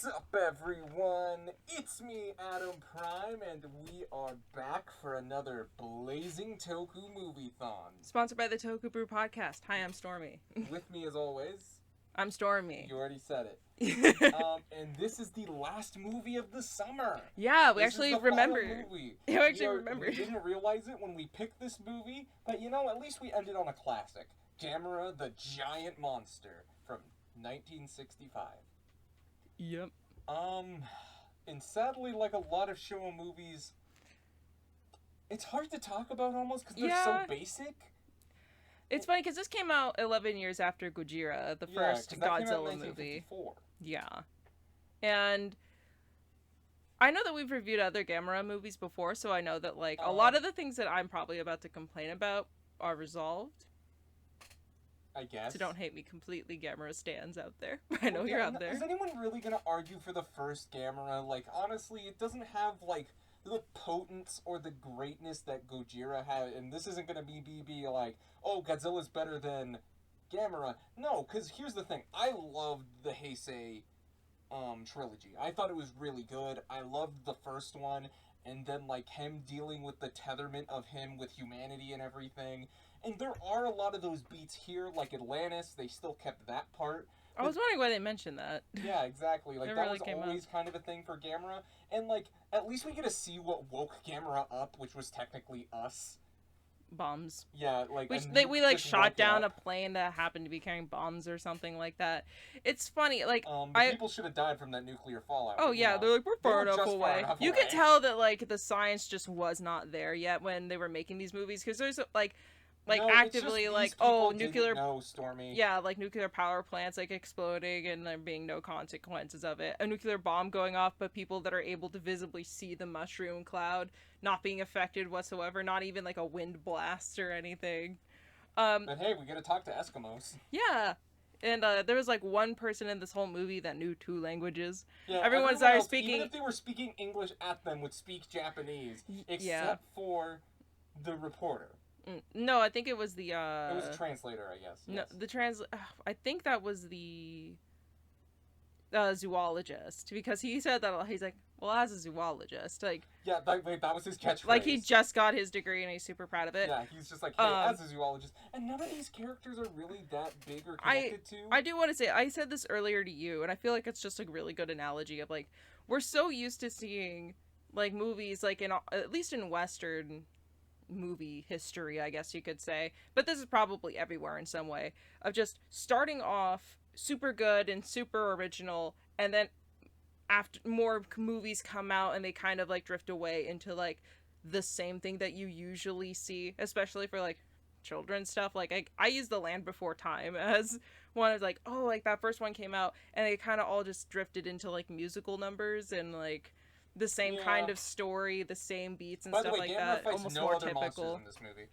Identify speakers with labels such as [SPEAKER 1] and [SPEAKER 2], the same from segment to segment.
[SPEAKER 1] What's up, everyone? It's me, Adam Prime, and we are back for another blazing Toku Moviethon.
[SPEAKER 2] Sponsored by the Toku Brew Podcast. Hi, I'm Stormy.
[SPEAKER 1] With me, as always,
[SPEAKER 2] I'm Stormy.
[SPEAKER 1] you already said it. And this is the last movie of the summer.
[SPEAKER 2] Yeah, we
[SPEAKER 1] This
[SPEAKER 2] actually
[SPEAKER 1] is the
[SPEAKER 2] remembered.
[SPEAKER 1] final movie.
[SPEAKER 2] We actually remembered.
[SPEAKER 1] We didn't realize it when we picked this movie, but at least we ended on a classic. Gamera, the Giant Monster, from 1965.
[SPEAKER 2] Yep.
[SPEAKER 1] And sadly, like a lot of Showa movies, it's hard to talk about almost because they're so basic.
[SPEAKER 2] It's funny because this came out 11 years after Gojira, the first Godzilla movie. Yeah. And I know that we've reviewed other Gamera movies before, so I know that, like, a lot of the things that I'm probably about to complain about are resolved.
[SPEAKER 1] I guess.
[SPEAKER 2] So don't hate me completely, Gamera stans out there. I know you're out there.
[SPEAKER 1] Is anyone really going to argue for the first Gamera? Like, honestly, it doesn't have, like, the potence or the greatness that Gojira had. And this isn't going to be like, oh, Godzilla's better than Gamera. No, because here's the thing. I loved the Heisei trilogy. I thought it was really good. I loved the first one. And then, like, him dealing with the tetherment of him with humanity and everything. And there are a lot of those beats here, like Atlantis. They still kept that part.
[SPEAKER 2] I was wondering why they mentioned that.
[SPEAKER 1] Yeah, exactly. Like, that
[SPEAKER 2] really
[SPEAKER 1] was always kind of a thing for Gamera. And, like, at least we get to see what woke Gamera up, which was technically us.
[SPEAKER 2] Bombs.
[SPEAKER 1] Yeah, like...
[SPEAKER 2] We shot down a plane that happened to be carrying bombs or something like that. It's funny, like...
[SPEAKER 1] people should have died from that nuclear fallout.
[SPEAKER 2] Oh, yeah, they're like, we're far enough away. You can tell that, like, the science just was not there yet when they were making these movies, because there's, like actively, like, nuclear...
[SPEAKER 1] Stormy.
[SPEAKER 2] Yeah, like, nuclear power plants, like, exploding and there being no consequences of it. A nuclear bomb going off, but people that are able to visibly see the mushroom cloud not being affected whatsoever, not even, like, a wind blast or anything.
[SPEAKER 1] But hey, we get to talk to Eskimos.
[SPEAKER 2] Yeah. And there was, like, one person in this whole movie that knew 2 languages.
[SPEAKER 1] Yeah,
[SPEAKER 2] everyone started speaking...
[SPEAKER 1] Even if they were speaking English at them, would speak Japanese, except for the reporter.
[SPEAKER 2] No, I think it was the,
[SPEAKER 1] It was a translator, I guess.
[SPEAKER 2] No,
[SPEAKER 1] yes.
[SPEAKER 2] I think that was the zoologist, because he said that, he's like, well, as a zoologist, like...
[SPEAKER 1] Yeah, that was his catchphrase.
[SPEAKER 2] Like, he just got his degree and he's super proud of it.
[SPEAKER 1] Yeah, he's just like, hey, as a zoologist. And none of these characters are really that big or connected to.
[SPEAKER 2] I do want to say, I said this earlier to you, and I feel like it's just a really good analogy of, like, we're so used to seeing, like, movies, like, at least in Western movie history, I guess you could say, but this is probably everywhere in some way, of just starting off super good and super original, and then after more movies come out and they kind of, like, drift away into, like, the same thing that you usually see, especially for, like, children's stuff. Like, I use The Land Before Time as one of, like, oh, like, that first one came out and they kind of all just drifted into, like, musical numbers and, like, the same kind of story, the same beats and stuff like that. Almost more typical.
[SPEAKER 1] In this movie.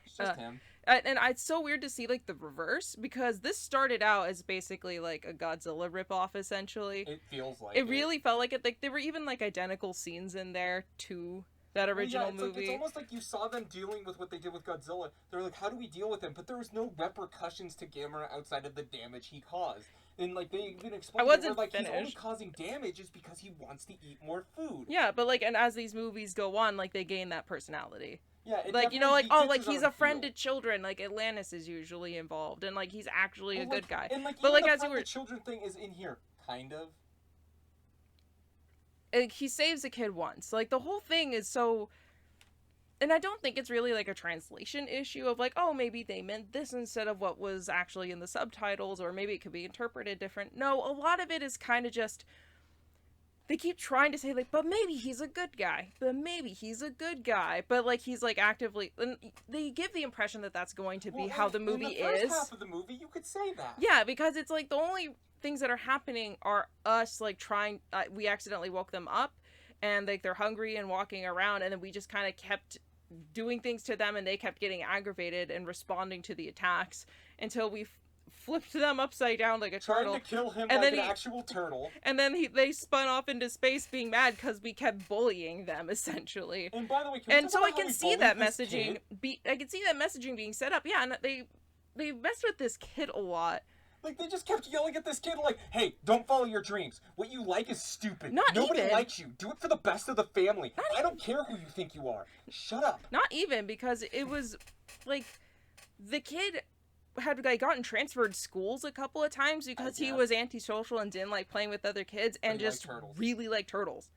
[SPEAKER 1] It's just him.
[SPEAKER 2] And it's so weird to see, like, the reverse, because this started out as basically, like, a Godzilla ripoff, essentially.
[SPEAKER 1] It feels like
[SPEAKER 2] it. Really felt like it. Like, there were even, like, identical scenes in there to that original movie.
[SPEAKER 1] It's almost like you saw them dealing with what they did with Godzilla. They're like, how do we deal with him? But there was no repercussions to Gamera outside of the damage he caused. And, like, they even explained it, like, he's only causing damage is because he wants to eat more food.
[SPEAKER 2] Yeah, but, like, and as these movies go on, like, they gain that personality.
[SPEAKER 1] Yeah,
[SPEAKER 2] like, you know, like, oh, like, he's a friend to children. Like, Atlantis is usually involved, and, like, he's actually a good guy.
[SPEAKER 1] And, like,
[SPEAKER 2] but, like,
[SPEAKER 1] as the children thing is in here, kind of.
[SPEAKER 2] Like, he saves a kid once. Like, the whole thing is so... And I don't think it's really, like, a translation issue of, like, oh, maybe they meant this instead of what was actually in the subtitles, or maybe it could be interpreted different. No, a lot of it is kind of just... They keep trying to say, like, but maybe he's a good guy. But maybe he's a good guy. But, like, he's, like, actively... And they give the impression that that's going to be how the movie is.
[SPEAKER 1] In the first half of the movie, you could say that.
[SPEAKER 2] Yeah, because it's, like, the only things that are happening are us, like, trying... we accidentally woke them up, and, like, they're hungry and walking around, and then we just kind of kept doing things to them, and they kept getting aggravated and responding to the attacks until we flipped them upside down like a turtle.
[SPEAKER 1] Trying to kill him and like an actual turtle.
[SPEAKER 2] And then they spun off into space being mad because we kept bullying them, essentially.
[SPEAKER 1] And by the way,
[SPEAKER 2] I can see that messaging. I can see that messaging being set up. Yeah, and they messed with this kid a lot.
[SPEAKER 1] Like, they just kept yelling at this kid, like, hey, don't follow your dreams. What you like is stupid. Nobody likes you. Do it for the best of the family. I don't care who you think you are. Shut up.
[SPEAKER 2] Not even, because it was, like, the kid had, like, gotten transferred schools a couple of times because he was antisocial and didn't like playing with other kids and just really liked turtles.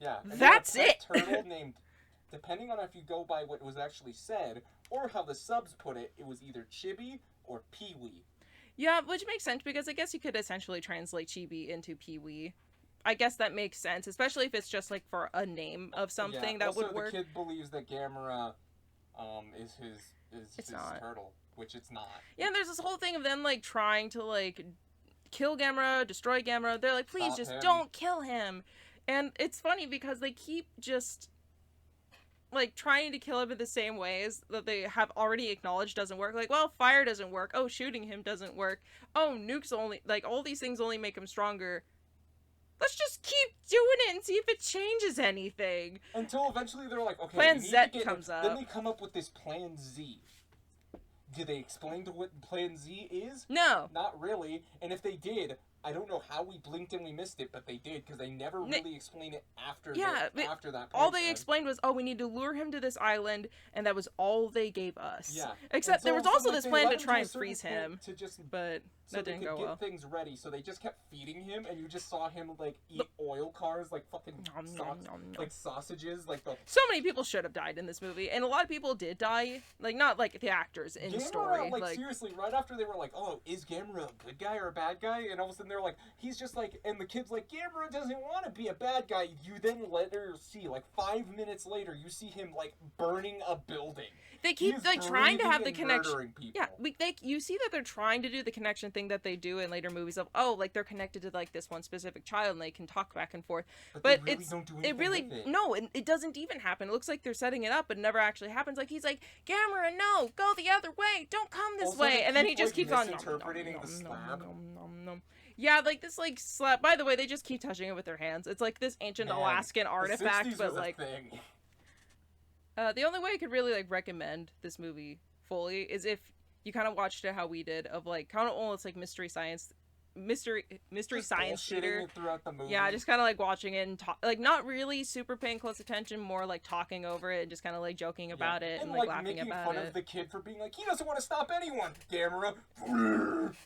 [SPEAKER 1] Yeah.
[SPEAKER 2] That's it.
[SPEAKER 1] Turtle named, depending on if you go by what was actually said or how the subs put it, it was either Chibi or Pee-wee.
[SPEAKER 2] Yeah, which makes sense because I guess you could essentially translate Chibi into Pee-wee. I guess that makes sense, especially if it's just like for a name of something that would work.
[SPEAKER 1] Also, the kid believes that Gamera is his
[SPEAKER 2] not.
[SPEAKER 1] turtle, which it's not.
[SPEAKER 2] Yeah, and there's this whole thing of them like trying to like kill Gamera, destroy Gamera. They're like, please just don't kill him. And it's funny because they keep just like trying to kill him in the same ways that they have already acknowledged doesn't work. Like, well, fire doesn't work. Oh, shooting him doesn't work. Oh, nukes only, like, all these things only make him stronger. Let's just keep doing it and see if it changes anything.
[SPEAKER 1] Until eventually they're like, okay,
[SPEAKER 2] Plan Z comes up.
[SPEAKER 1] Then they come up with this Plan Z. Did they explain to what Plan Z is?
[SPEAKER 2] No.
[SPEAKER 1] Not really. And if they did, I don't know how we blinked and we missed it, but they did, because they never really explained it after that.
[SPEAKER 2] All they explained was, oh, we need to lure him to this island, and that was all they gave us.
[SPEAKER 1] Yeah.
[SPEAKER 2] Except there was also this plan to try and freeze him, but that didn't go well.
[SPEAKER 1] Get things ready, so they just kept feeding him, and you just saw him, like, eat oil cars, like fucking like sausages, like the...
[SPEAKER 2] So many people should have died in this movie, and a lot of people did die. Like, not, like, the actors in story.
[SPEAKER 1] Like, seriously, right after they were like, oh, is Gamera a good guy or a bad guy? And all of a sudden they're like, he's just like, and the kid's like, Gamera doesn't want to be a bad guy. You then let her see, like, 5 minutes later, you see him, like, burning a building.
[SPEAKER 2] They keep, like, trying to have the connection. Yeah, you see that they're trying to do the connection thing that they do in later movies of, oh, like, they're connected to, like, this one specific child and they can talk back and forth. But
[SPEAKER 1] they really don't do anything with it.
[SPEAKER 2] No, it doesn't even happen. It looks like they're setting it up, but it never actually happens. Like, he's like, Gamera, no, go the other way. Don't come this way. And then he just keeps on
[SPEAKER 1] misinterpreting the slap.
[SPEAKER 2] Yeah, like this, like, slap. By the way, they just keep touching it with their hands. It's like this ancient Alaskan artifact, but like, the only way I could really like recommend this movie fully is if you kind of watched it how we did, of like kind of almost like mystery science theater
[SPEAKER 1] throughout the movie.
[SPEAKER 2] Yeah, just kind of like watching it and like not really super paying close attention, more like talking over it and just kind of like joking about it and like laughing about it.
[SPEAKER 1] Making fun of the kid for being like, he doesn't want to stop anyone. Gamera.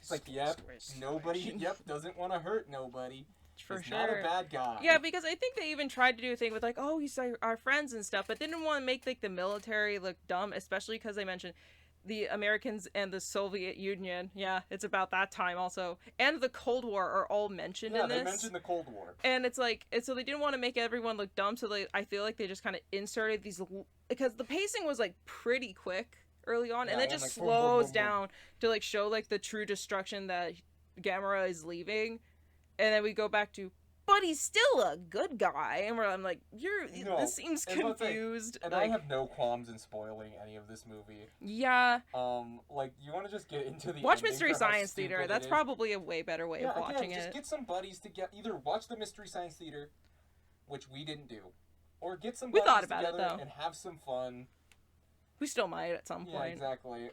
[SPEAKER 1] It's like, yep, nobody. Yep, doesn't want to hurt nobody.
[SPEAKER 2] For sure.
[SPEAKER 1] Not a bad guy.
[SPEAKER 2] Yeah, because I think they even tried to do a thing with like, oh, he's our friends and stuff, but they didn't want to make like the military look dumb, especially because they mentioned the Americans and the Soviet Union. Yeah, it's about that time also. And the Cold War are all mentioned in this.
[SPEAKER 1] Yeah, they mentioned the Cold War.
[SPEAKER 2] And it's like, so they didn't want to make everyone look dumb, so I feel like they just kind of inserted these, because the pacing was like pretty quick early on, and then just like, slows down to like show like the true destruction that Gamera is leaving. And then we go back to, but he's still a good guy. And I'm like, this seems confused.
[SPEAKER 1] And like, I have no qualms in spoiling any of this movie.
[SPEAKER 2] Yeah.
[SPEAKER 1] Like, you want to just get into the
[SPEAKER 2] watch Mystery Science Theater. That's probably a way better way of watching it.
[SPEAKER 1] Just get some buddies to either watch the Mystery Science Theater, which we didn't do, or get some buddies together and have some fun.
[SPEAKER 2] We still might at some point.
[SPEAKER 1] Yeah, exactly.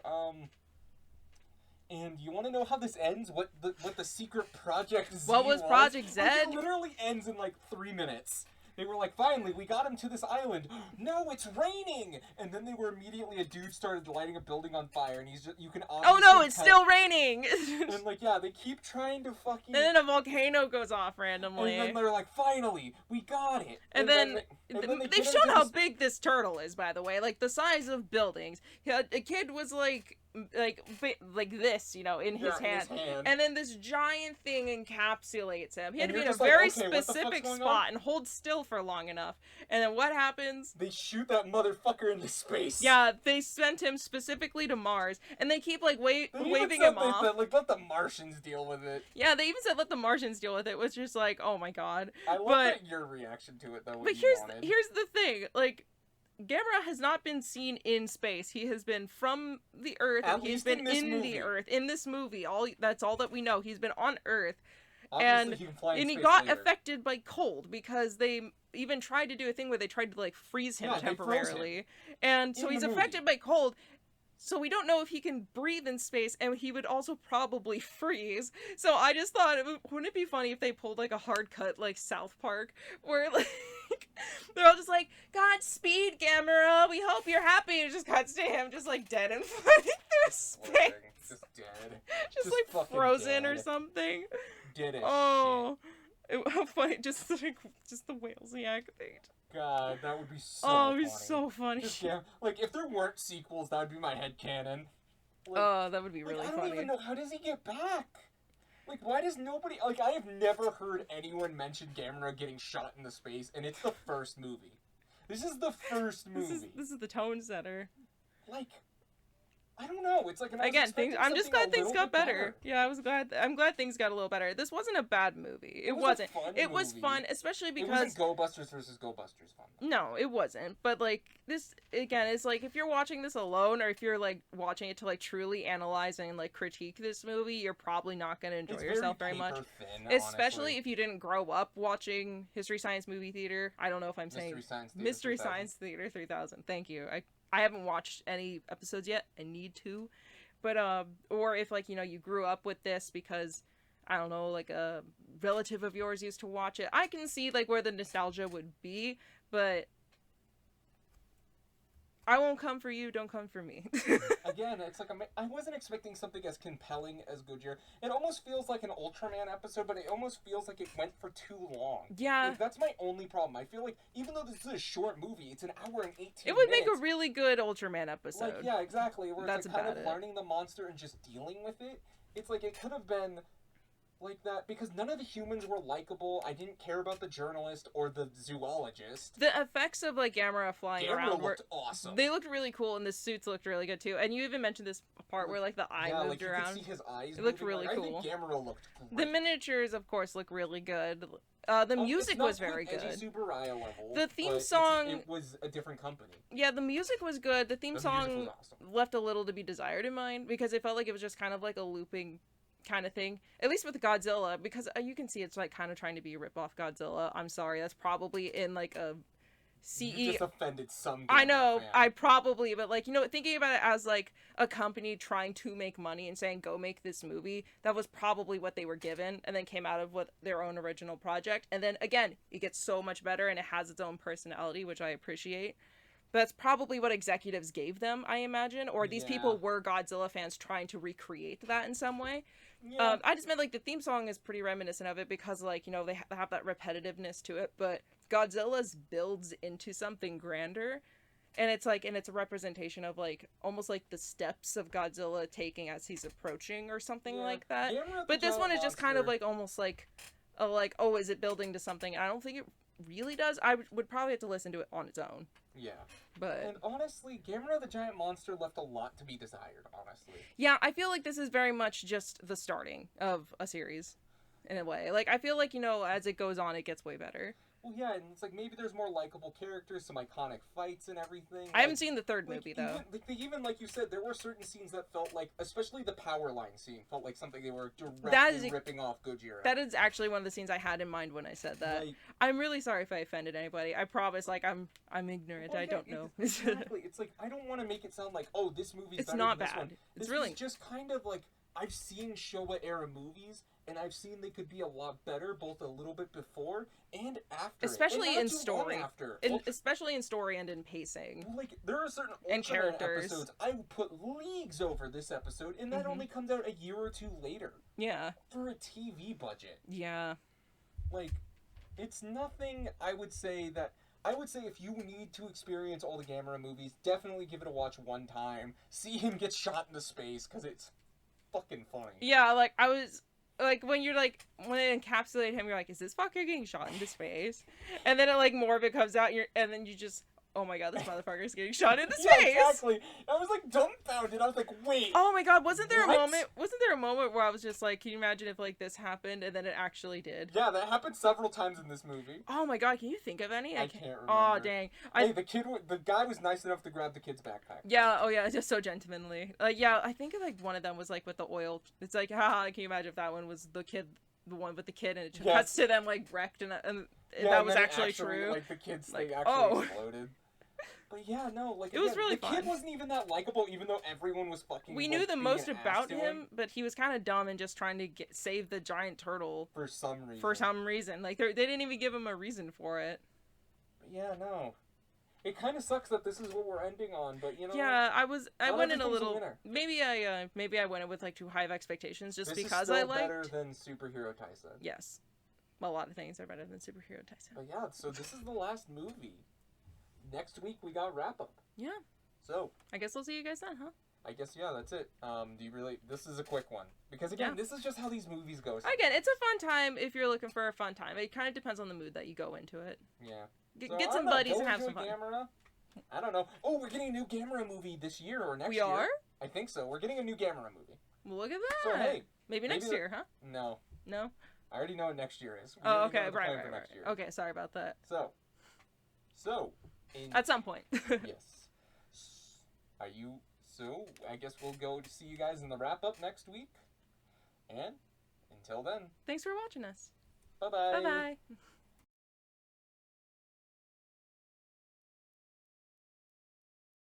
[SPEAKER 1] And you want to know how this ends? What the secret Project Z was?
[SPEAKER 2] What was Project Z?
[SPEAKER 1] Like, it literally ends in like 3 minutes. They were like, finally, we got him to this island. No, it's raining! And then they were immediately, a dude started lighting a building on fire, and you can
[SPEAKER 2] oh no, it's still raining!
[SPEAKER 1] And like, yeah, they keep trying to fucking...
[SPEAKER 2] And then a volcano goes off randomly.
[SPEAKER 1] And then they're like, finally, we got it!
[SPEAKER 2] And then they've shown how big this turtle is, by the way. Like, the size of buildings. A kid was like this, you know, in his hand. And then this giant thing encapsulates him. He had to be in a very specific spot and hold still for long enough. And then what happens?
[SPEAKER 1] They shoot that motherfucker into space.
[SPEAKER 2] Yeah, they sent him specifically to Mars, and they keep like waving him off.
[SPEAKER 1] Like, let the Martians deal with it.
[SPEAKER 2] Yeah, they even said let the Martians deal with it, which is like, oh my god.
[SPEAKER 1] I love your reaction to it though.
[SPEAKER 2] But here's the thing, like, Gamera has not been seen in space. He has been from the Earth, and he's been in the Earth. In this movie, that's all that we know. He's been on Earth.
[SPEAKER 1] Obviously,
[SPEAKER 2] and he got affected by cold, because they even tried to do a thing where they tried to like freeze him temporarily. And so he's affected by cold. So we don't know if he can breathe in space, and he would also probably freeze. So I just thought, wouldn't it be funny if they pulled like a hard cut, like South Park, where like they're all just like, Godspeed, Gamera, we hope you're happy. And it just cuts to him, just like dead and floating through space.
[SPEAKER 1] Just dead.
[SPEAKER 2] Just like frozen or something.
[SPEAKER 1] Dead as
[SPEAKER 2] shit. How funny, just the Whalesiac thing.
[SPEAKER 1] God, that would be so funny.
[SPEAKER 2] Oh, it'd be so funny.
[SPEAKER 1] Just, yeah, like, if there weren't sequels, that would be my headcanon. Like,
[SPEAKER 2] oh, that would be really funny.
[SPEAKER 1] I don't even know, how does he get back? Like, why does nobody... Like, I have never heard anyone mention Gamera getting shot into space, and it's the first movie. This is the first movie.
[SPEAKER 2] This is the tone setter.
[SPEAKER 1] Like... I don't know. It's like
[SPEAKER 2] again, I'm just glad things got better. Yeah, I'm glad things got a little better. This wasn't a bad movie. It wasn't. It was fun, especially because
[SPEAKER 1] it wasn't GoBusters versus GoBusters fun.
[SPEAKER 2] No, it wasn't. But like this again, it's like if you're watching this alone, or if you're like watching it to like truly analyze and like critique this movie, you're probably not going to enjoy yourself very much. Especially
[SPEAKER 1] honestly.
[SPEAKER 2] If you didn't grow up watching History Science Movie Theater. I don't know if I'm saying Mystery Science Theater 3000. Thank you. I haven't watched any episodes yet. I need to. But, or if, like, you know, you grew up with this because, I don't know, like, a relative of yours used to watch it. I can see, like, where the nostalgia would be, but I won't come for you, don't come for me.
[SPEAKER 1] Again, it's like, I wasn't expecting something as compelling as Gojira. It almost feels like an Ultraman episode, but it almost feels like it went for too long.
[SPEAKER 2] Yeah.
[SPEAKER 1] Like, that's my only problem. I feel like, even though this is a short movie, it's an hour and 18 minutes.
[SPEAKER 2] It would make a really good Ultraman episode.
[SPEAKER 1] Like, yeah, exactly. Where
[SPEAKER 2] that's
[SPEAKER 1] it's like kind of learning the monster and just dealing with it. It's like, it could have been... like that, because none of the humans were likable. I didn't care about the journalist or the zoologist.
[SPEAKER 2] The effects of like Gamera flying around
[SPEAKER 1] looked awesome.
[SPEAKER 2] They looked really cool, and the suits looked really good too. And you even mentioned this part where like the eye moved around.
[SPEAKER 1] You could see his eyes.
[SPEAKER 2] It looked really cool.
[SPEAKER 1] I think Gamera looked great.
[SPEAKER 2] The miniatures, of course, look really good. The music was very good.
[SPEAKER 1] Level,
[SPEAKER 2] the theme song.
[SPEAKER 1] It was a different company.
[SPEAKER 2] Yeah, the music was good. The theme song left a little to be desired in mine because it felt like it was just kind of like a looping kind of thing, at least with Godzilla, because you can see it's like kind of trying to be a rip-off Godzilla. I'm sorry, that's probably in like a CE.
[SPEAKER 1] You just offended some.
[SPEAKER 2] I know, I probably, but like, you know, thinking about it as like a company trying to make money and saying go make this movie, that was probably what they were given, and then came out of what their own original project, and then again, it gets so much better and it has its own personality, which I appreciate. But that's probably what executives gave them, I imagine, or these people were Godzilla fans trying to recreate that in some way. Yeah. I just meant, like, the theme song is pretty reminiscent of it because, like, you know, they have that repetitiveness to it, but Godzilla's builds into something grander, and it's, like, and it's a representation of, like, almost, like, the steps of Godzilla taking as he's approaching or something like that. But this one is just kind of, like, almost, like, oh, is it building to something? I don't think it really does. I would probably have to listen to it on its own.
[SPEAKER 1] Yeah.
[SPEAKER 2] But...
[SPEAKER 1] and honestly, Gamera the Giant Monster left a lot to be desired, honestly.
[SPEAKER 2] Yeah, I feel like this is very much just the starting of a series, in a way. Like, I feel like, you know, as it goes on, it gets way better.
[SPEAKER 1] Well, yeah, and it's like maybe there's more likable characters, some iconic fights and everything.
[SPEAKER 2] I haven't seen the third movie, though.
[SPEAKER 1] Even, like you said, there were certain scenes that felt like, especially the power line scene, felt like something they were directly ripping off Gojira.
[SPEAKER 2] That is actually one of the scenes I had in mind when I said that. Like, I'm really sorry if I offended anybody. I promise, like, I'm ignorant.
[SPEAKER 1] Well,
[SPEAKER 2] I don't know.
[SPEAKER 1] Exactly. It's like, I don't want to make it sound like, oh, this movie's better
[SPEAKER 2] not
[SPEAKER 1] than
[SPEAKER 2] bad.
[SPEAKER 1] This one.
[SPEAKER 2] It's
[SPEAKER 1] this
[SPEAKER 2] really...
[SPEAKER 1] is just kind of like, I've seen Showa-era movies, and I've seen they could be a lot better, both a little bit before and after.
[SPEAKER 2] Especially in story.
[SPEAKER 1] Well,
[SPEAKER 2] especially in story and in pacing.
[SPEAKER 1] Like, there are certain
[SPEAKER 2] and characters.
[SPEAKER 1] episodes I would put leagues over this episode, and that only comes out a year or two later.
[SPEAKER 2] Yeah.
[SPEAKER 1] For a TV budget.
[SPEAKER 2] Yeah.
[SPEAKER 1] Like, it's nothing. I would say if you need to experience all the Gamera movies, definitely give it a watch one time. See him get shot into space, because it's fucking funny.
[SPEAKER 2] Yeah, like, I was... like, when you're, like, when it encapsulated him, you're like, is this fucker getting shot into space? And then, like, more of it comes out, and then you just, oh my god, this motherfucker's getting shot into space!
[SPEAKER 1] Yeah, exactly! I was, like, dumbfounded. I was like, wait!
[SPEAKER 2] Oh my god, wasn't there a moment where I was just like, can you imagine if, like, this happened, and then it actually did?
[SPEAKER 1] Yeah, that happened several times in this movie.
[SPEAKER 2] Oh my god, can you think of any?
[SPEAKER 1] I can't remember.
[SPEAKER 2] Oh, dang.
[SPEAKER 1] Hey, the guy was nice enough to grab the kid's backpack.
[SPEAKER 2] Yeah, oh yeah, just so gentlemanly. Yeah, I think, like, one of them was, like, with the oil. It's like, haha, can you imagine if that one was the one with the kid, and it cuts to them, like, wrecked, and that was actually true.
[SPEAKER 1] Like, the kid's thing actually exploded. But yeah, no, like
[SPEAKER 2] It was
[SPEAKER 1] again,
[SPEAKER 2] really
[SPEAKER 1] the kid
[SPEAKER 2] fun.
[SPEAKER 1] wasn't even that likable, even though everyone was fucking.
[SPEAKER 2] We
[SPEAKER 1] like,
[SPEAKER 2] knew the
[SPEAKER 1] being
[SPEAKER 2] most
[SPEAKER 1] an ass
[SPEAKER 2] about
[SPEAKER 1] to
[SPEAKER 2] him, but he was kind of dumb and just trying to save the giant turtle
[SPEAKER 1] for some reason.
[SPEAKER 2] for some reason. Like they didn't even give him a reason for it.
[SPEAKER 1] But yeah, no. It kind of sucks that this is what we're ending on, but you know.
[SPEAKER 2] Yeah, I
[SPEAKER 1] not
[SPEAKER 2] went in a
[SPEAKER 1] everything's
[SPEAKER 2] little.
[SPEAKER 1] winner.
[SPEAKER 2] Maybe I went in with like too high of expectations just
[SPEAKER 1] This
[SPEAKER 2] because
[SPEAKER 1] is
[SPEAKER 2] I
[SPEAKER 1] still
[SPEAKER 2] liked.
[SPEAKER 1] better than Superhero Tyson.
[SPEAKER 2] Yes, well, a lot of things are better than Superhero Tyson.
[SPEAKER 1] But yeah, so this is the last movie. Next week we got wrap up.
[SPEAKER 2] Yeah.
[SPEAKER 1] So
[SPEAKER 2] I guess we'll see you guys then, huh?
[SPEAKER 1] I guess yeah, that's it. Do you really? This is a quick one because again, this is just how these movies go.
[SPEAKER 2] Again, it's a fun time if you're looking for a fun time. It kind of depends on the mood that you go into it.
[SPEAKER 1] Yeah.
[SPEAKER 2] Get some buddies
[SPEAKER 1] go
[SPEAKER 2] and have some
[SPEAKER 1] enjoy
[SPEAKER 2] fun.
[SPEAKER 1] Gamera. I don't know. Oh, we're getting a new Gamera movie this year or next
[SPEAKER 2] We
[SPEAKER 1] year.
[SPEAKER 2] are?
[SPEAKER 1] I think so. We're getting a new Gamera movie.
[SPEAKER 2] Well, look at that.
[SPEAKER 1] So hey,
[SPEAKER 2] maybe next year, huh?
[SPEAKER 1] No.
[SPEAKER 2] No.
[SPEAKER 1] I already know what next year is. We
[SPEAKER 2] Oh,
[SPEAKER 1] already know
[SPEAKER 2] okay,
[SPEAKER 1] what the
[SPEAKER 2] right.
[SPEAKER 1] plan for next year.
[SPEAKER 2] Okay, sorry about that.
[SPEAKER 1] So,
[SPEAKER 2] At some point.
[SPEAKER 1] yes. Are you? So I guess we'll go to see you guys in the wrap up next week. And until then,
[SPEAKER 2] Thanks for watching us.
[SPEAKER 1] bye bye.
[SPEAKER 2] Bye bye.